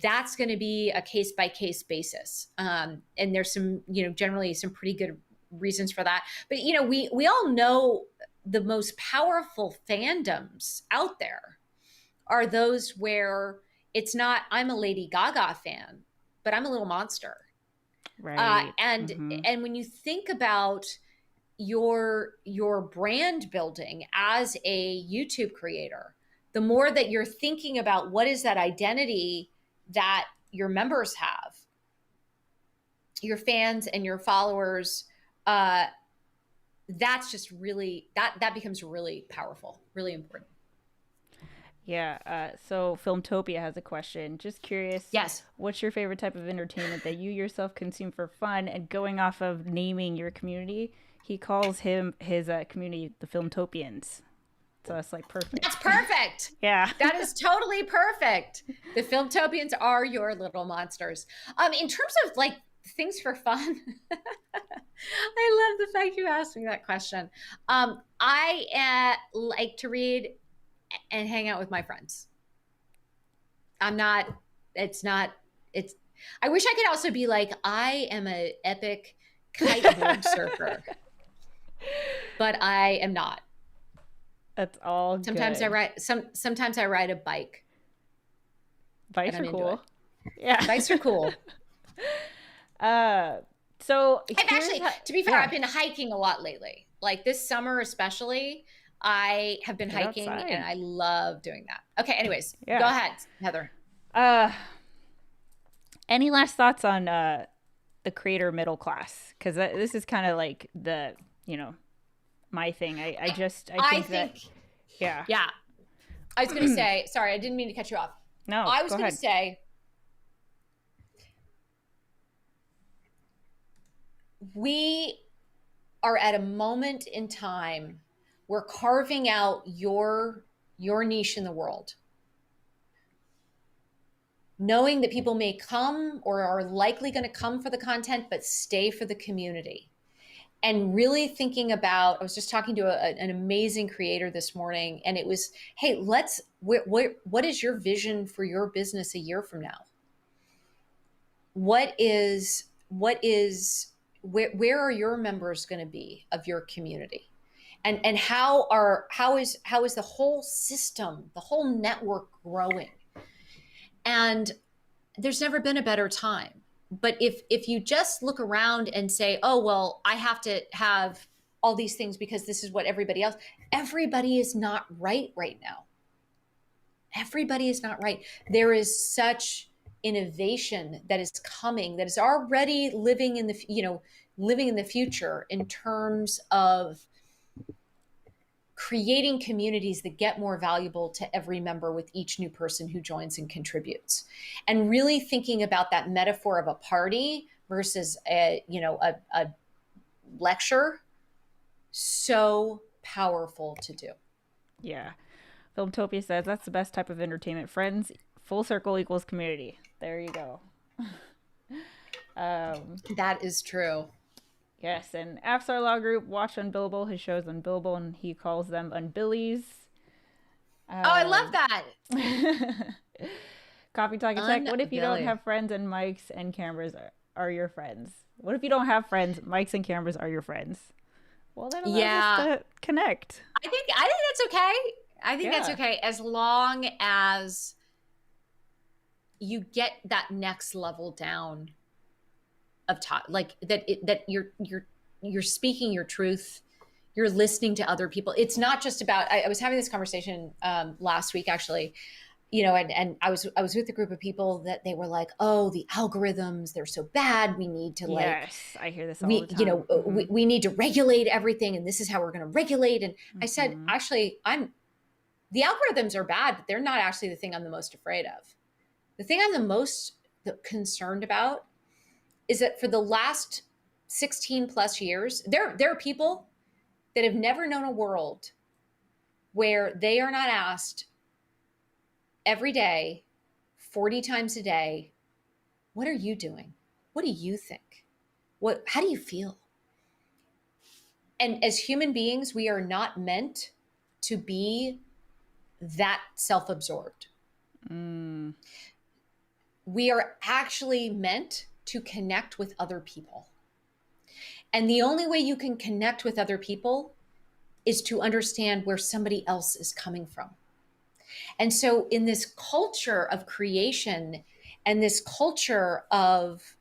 that's going to be a case by case basis. And there's some, generally some pretty good reasons for that. But, we all know the most powerful fandoms out there are those where it's not, I'm a Lady Gaga fan, but I'm a little monster. Right. And when you think about your brand building as a YouTube creator, the more that you're thinking about what is that identity that your members have, your fans and your followers, that's just really, that becomes really powerful, really important. Yeah. So Filmtopia has a question. Just curious. Yes. What's your favorite type of entertainment that you yourself consume for fun? And going off of naming your community, he calls his community the Filmtopians. So it's like perfect. That's perfect. Yeah. That is totally perfect. The Filmtopians are your little monsters. In terms of like things for fun, I love the fact you asked me that question. I like to read and hang out with my friends. I wish I could also be like, I am an epic kiteboard surfer. but I am not. That's all Sometimes good. Sometimes I ride a bike. Bikes are cool. Yeah. Bikes are cool. So I've actually, to be fair, I've been hiking a lot lately. Like this summer, especially, I have been hiking and I love doing that. Okay. Anyways, go ahead, Heather. Any last thoughts on the creator middle class? Because this is kind of like the, my thing. I think yeah. I was going to say, sorry, I didn't mean to cut you off. No, I was going to say, we are at a moment in time where carving out your niche in the world, knowing that people may come or are likely going to come for the content, but stay for the community. And really thinking about, I was just talking to an amazing creator this morning, and it was, hey, what is your vision for your business a year from now? Where are your members going to be of your community? And how is the whole system, the whole network growing? And there's never been a better time. But if you just look around and say, oh, well, I have to have all these things because this is what everybody is not right now. Everybody is not right. There is such innovation that is coming, that is already living in the future in terms of creating communities that get more valuable to every member with each new person who joins and contributes. And really thinking about that metaphor of a party versus a lecture, so powerful to do. Yeah. Filmtopia says that's the best type of entertainment. Friends, full circle equals community. There you go. That is true. Yes, and Afsar Law Group, watch Unbillable, his shows Unbillable, and he calls them Unbillies. I love that. Coffee Talk Tech, what if you don't have friends and mics and cameras are your friends? What if you don't have friends, mics and cameras are your friends? Well, that allows us to connect. I think that's okay. I think that's okay, as long as you get that next level down of talk, like that you're speaking your truth, you're listening to other people. It's not just about, I was having this conversation last week actually, and I was with a group of people that they were like, oh, the algorithms, they're so bad, we need to I hear this all the time. We need to regulate everything, and this is how we're going to regulate. And I said, actually, the algorithms are bad, but they're not actually the thing I'm the most afraid of. The thing I'm the most concerned about is that for the last 16 plus years, there are people that have never known a world where they are not asked every day, 40 times a day, what are you doing? What do you think? How do you feel? And as human beings, we are not meant to be that self-absorbed. We are actually meant to connect with other people. And the only way you can connect with other people is to understand where somebody else is coming from. And so in this culture of creation and this culture of,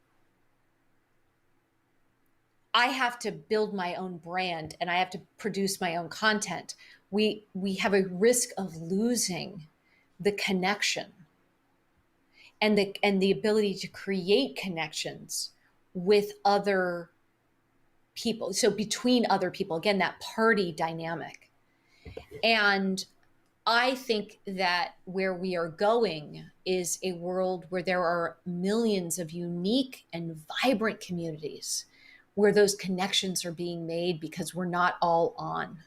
I have to build my own brand and I have to produce my own content, we have a risk of losing the connection and the ability to create connections with other people. So between other people, again, that party dynamic. And I think that where we are going is a world where there are millions of unique and vibrant communities where those connections are being made because we're not all on.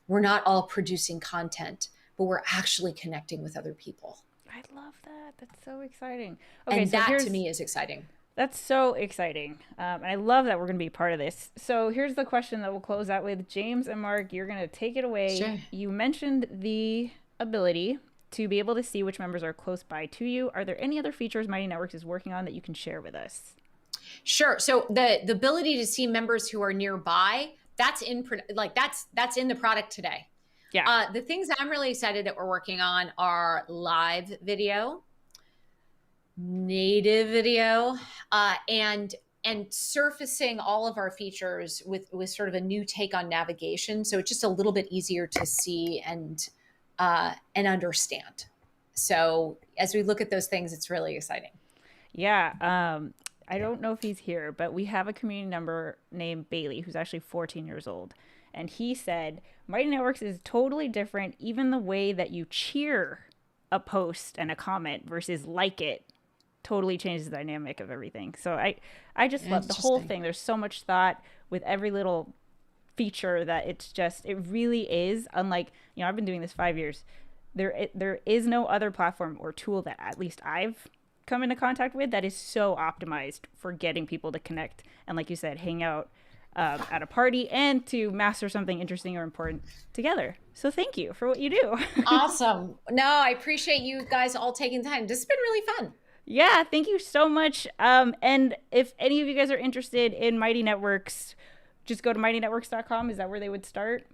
We're not all producing content, but we're actually connecting with other people. I love that. That's so exciting. Okay, and so that to me is exciting. That's so exciting. And I love that we're going to be part of this. So here's the question that we'll close out with. James and Mark, you're going to take it away. Sure. You mentioned the ability to be able to see which members are close by to you. Are there any other features Mighty Networks is working on that you can share with us? Sure. So the ability to see members who are nearby, that's in the product today. Yeah. The things I'm really excited that we're working on are live video, native video, and surfacing all of our features with sort of a new take on navigation. So it's just a little bit easier to see and understand. So as we look at those things, it's really exciting. Yeah. I don't know if he's here, but we have a community member named Bailey who's actually 14 years old. And he said, Mighty Networks is totally different. Even the way that you cheer a post and a comment versus like it totally changes the dynamic of everything. So I just love the whole thing. There's so much thought with every little feature that it really is unlike, I've been doing this 5 years. There is no other platform or tool that at least I've come into contact with that is so optimized for getting people to connect and, like you said, hang out at a party and to master something interesting or important together. So thank you for what you do. Awesome. No, I appreciate you guys all taking time. This has been really fun. Yeah, thank you so much. And if any of you guys are interested in Mighty Networks, just go to mightynetworks.com. Is that where they would start?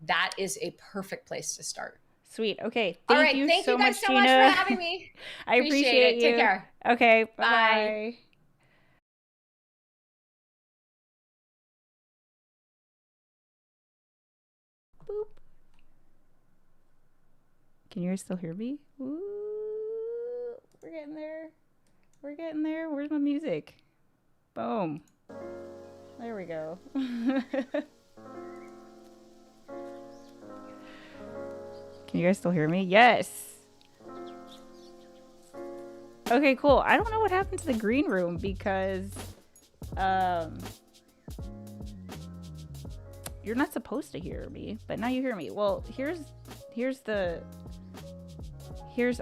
That is a perfect place to start. Sweet. Okay. Thank you guys so much, Gina, for having me. I appreciate you. Take care. Okay. Bye. Bye. Boop. Can you guys still hear me? Ooh, we're getting there. We're getting there. Where's my music? Boom. There we go. Can you guys still hear me? Yes. Okay, cool. I don't know what happened to the green room because you're not supposed to hear me, but now you hear me. Well,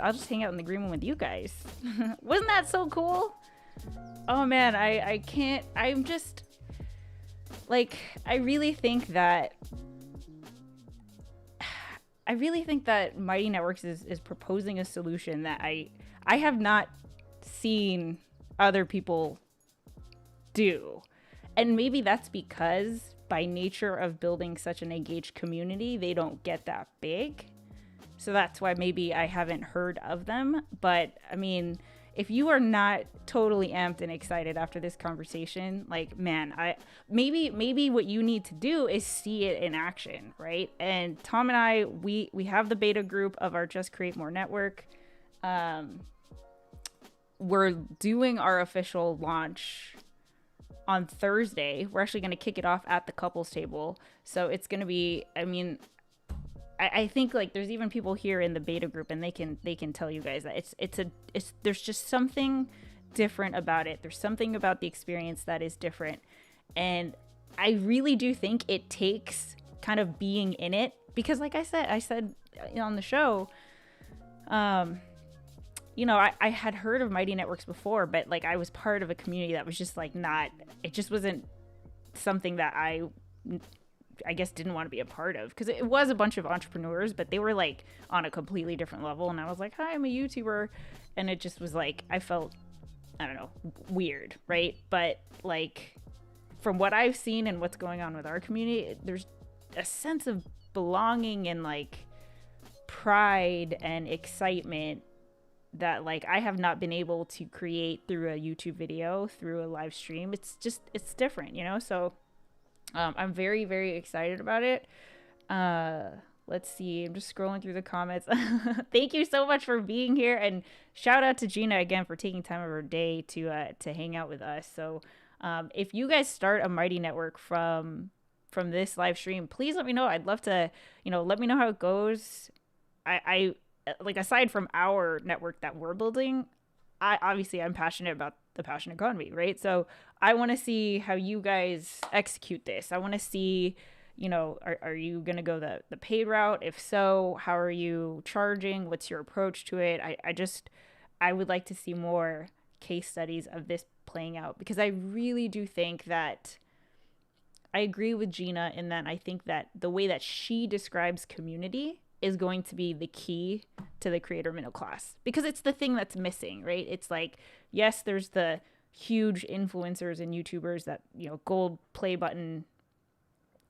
I'll just hang out in the green room with you guys. Wasn't that so cool? Oh man, I can't, I'm just like, I really think that Mighty Networks is proposing a solution that I have not seen other people do. And maybe that's because by nature of building such an engaged community, they don't get that big. So that's why maybe I haven't heard of them. But I mean, if you are not totally amped and excited after this conversation, like, man, maybe what you need to do is see it in action, right? And Tom and I, we have the beta group of our Just Create More network. We're doing our official launch on Thursday. We're actually going to kick it off at the couples table. So it's going to be, I mean, I think like there's even people here in the beta group and they can tell you guys that it's there's just something different about it. There's something about the experience that is different. And I really do think it takes kind of being in it, because like I said on the show, I had heard of Mighty Networks before, but like I was part of a community that was just like it just wasn't something that I guess didn't want to be a part of, because it was a bunch of entrepreneurs, but they were like on a completely different level. And I was like, hi, I'm a YouTuber. And it just was like, I felt, I don't know, weird. Right. But like from what I've seen and what's going on with our community, there's a sense of belonging and like pride and excitement that like I have not been able to create through a YouTube video, through a live stream. It's different, so I'm very, very excited about it. Let's see. I'm just scrolling through the comments. Thank you so much for being here, and shout out to Gina again for taking time of her day to hang out with us. So, if you guys start a Mighty Network from this live stream, please let me know. I'd love to, let me know how it goes. I like, aside from our network that we're building, I'm passionate about the passion economy, right? So I want to see how you guys execute this. I want to see, are you going to go the paid route? If so, how are you charging? What's your approach to it? I would like to see more case studies of this playing out, because I really do think that I agree with Gina in that I think that the way that she describes community is going to be the key to the creator middle class, because it's the thing that's missing, right? It's like, yes, there's the huge influencers and YouTubers that, gold play button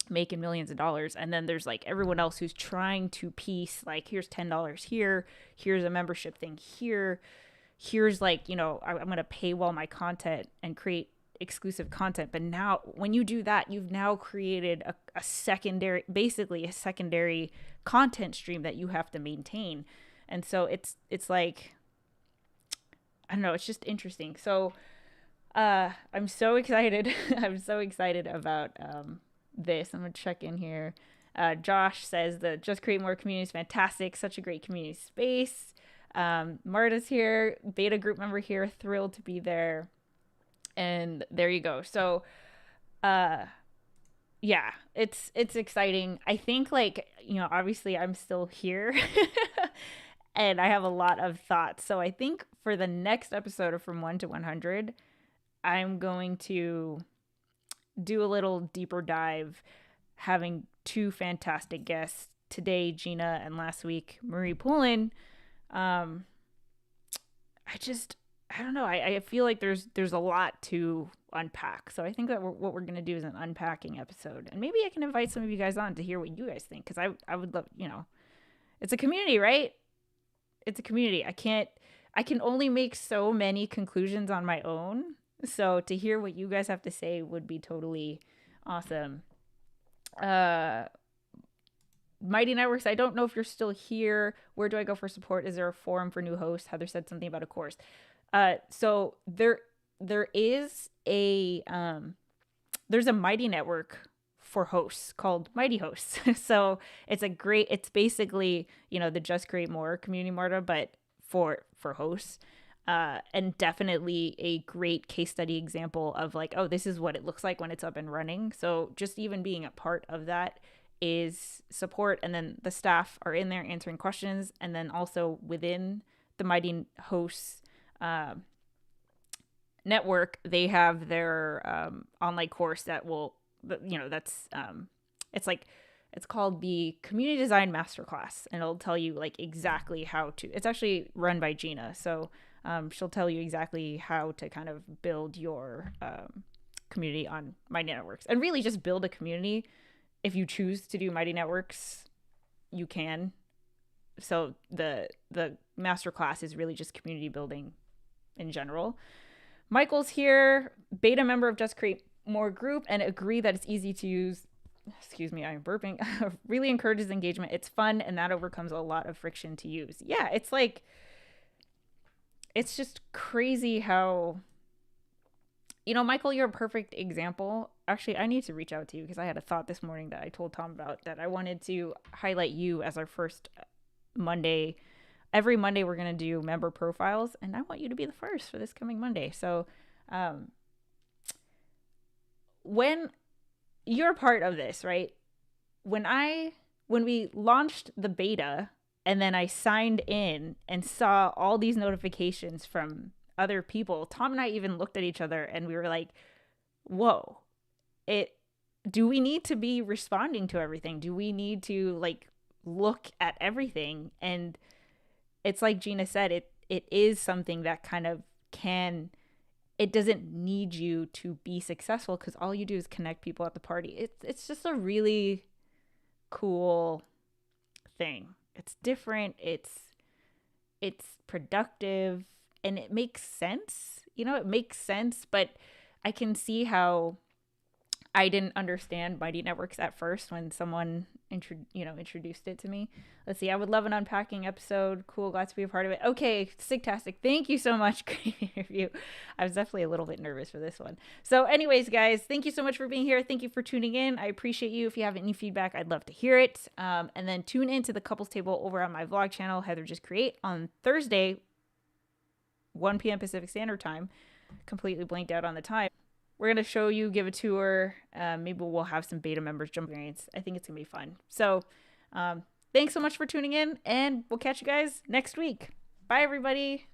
making millions of dollars. And then there's like everyone else who's trying to piece, like, here's $10 here, here's a membership thing here, here's like, I'm going to paywall my content and create exclusive content. But now when you do that, you've now created a secondary, basically a secondary content stream that you have to maintain. And so it's like, I don't know, it's just interesting. So I'm so excited. I'm so excited about this. I'm gonna check in here. Josh says the Just Create More community is fantastic. Such a great community space. Marta's here, beta group member here, thrilled to be there. And there you go. So yeah, it's exciting. I think, like, obviously I'm still here and I have a lot of thoughts. So I think for the next episode of From 1 to 100, I'm going to do a little deeper dive, having two fantastic guests today, Gina, and last week, Marie Poulin. I don't know. I feel like there's a lot to unpack. So I think that what we're going to do is an unpacking episode. And maybe I can invite some of you guys on to hear what you guys think. Because I would love, it's a community, right? It's a community. I can only make so many conclusions on my own. So to hear what you guys have to say would be totally awesome. Mighty Networks, I don't know if you're still here. Where do I go for support? Is there a forum for new hosts? Heather said something about a course. So there is there's a Mighty Network for hosts called Mighty Hosts. So it's basically, the Just Create More community, Marta, but for hosts. And definitely a great case study example of like, oh, this is what it looks like when it's up and running. So just even being a part of that is support. And then the staff are in there answering questions. And then also within the Mighty Hosts network, they have their online course that will, it's called the Community Design Masterclass, and it'll tell you like exactly how to, it's actually run by Gina. So she'll tell you exactly how to kind of build your community on Mighty Networks, and really just build a community. If you choose to do Mighty Networks, you can. So the masterclass is really just community building in general. Michael's here, beta member of Just Create More group, and agree that it's easy to use. Excuse me, I'm burping. Really encourages engagement. It's fun, and that overcomes a lot of friction to use. Yeah, it's like, it's just crazy how, Michael, you're a perfect example. Actually, I need to reach out to you because I had a thought this morning that I told Tom about, that I wanted to highlight you as our first Monday. Every Monday we're going to do member profiles, and I want you to be the first for this coming Monday. So when you're part of this, right? When we launched the beta, and then I signed in and saw all these notifications from other people, Tom and I even looked at each other and we were like, whoa, do we need to be responding to everything? Do we need to like look at everything? And it's like Gina said, it is something that kind of it doesn't need you to be successful, because all you do is connect people at the party. It's just a really cool thing. It's different. It's productive, and it makes sense. It makes sense, but I can see how I didn't understand Mighty Networks at first when someone introduced it to me. Let's see. I would love an unpacking episode. Cool. Glad to be a part of it. Okay. Sigtastic. Thank you so much. Great interview. I was definitely a little bit nervous for this one. So anyways, guys, thank you so much for being here. Thank you for tuning in. I appreciate you. If you have any feedback, I'd love to hear it. And then tune into the couples table over on my vlog channel, Heather Just Create, on Thursday, 1 p.m. Pacific Standard Time. Completely blanked out on the time. We're going to show you, give a tour. Maybe we'll have some beta members jump experience. I think it's going to be fun. So thanks so much for tuning in, and we'll catch you guys next week. Bye, everybody.